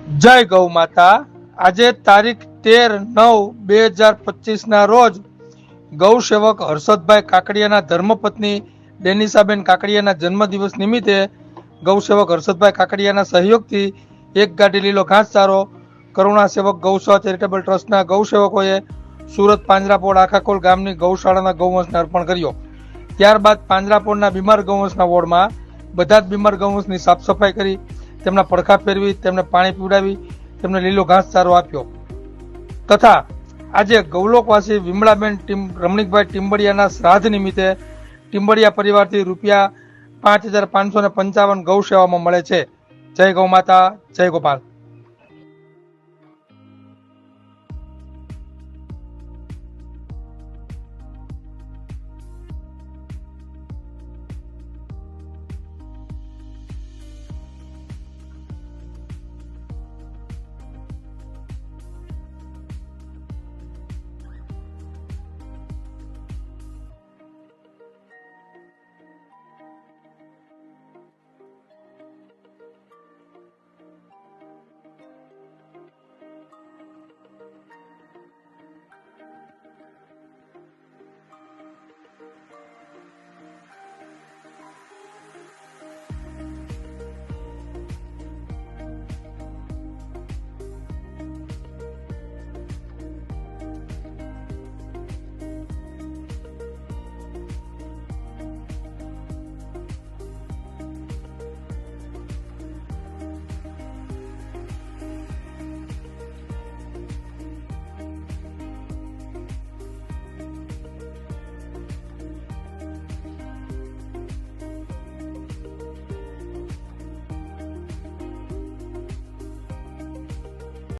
જય ગૌ માતા। આજે તારીખ 13/9/2025 ના રોજ ગૌ સેવક હર્ષદભાઈ કાકડિયાના ધર્મપત્ની ડેનિસાબેન કાકડિયાના જન્મદિવસ નિમિત્તે ગૌ સેવક હર્ષદભાઈ કાકડિયાના સહયોગથી એક ગાડી લીલો ઘાસચારો કરુણા સેવક ગૌસેવા ચેરિટેબલ ટ્રસ્ટના ગૌ સેવકોએ સુરત પાંજરાપોળ આખાકોલ ગામની ગૌશાળાના ગૌવંશને અર્પણ કર્યો। ત્યારબાદ પાંજરાપોળના બીમાર ગૌવંશના વોર્ડમાં બધા જ બીમાર ગૌવંશની સાફ સફાઈ કરી, તેમના પડખા ફેરવી, તેમને પાણી પીવડાવી, તેમને લીલો ઘાસચારો આપ્યો તથા આજે ગૌલોકવાસી વિમળાબેન રમણીકભાઈ ટીમ્બડિયાના શ્રાદ્ધ નિમિત્તે ટીમ્બડિયા પરિવારથી રૂપિયા 5,555 ગૌ સેવામાં મળે છે। જય ગૌ માતા, જય ગોપાલ।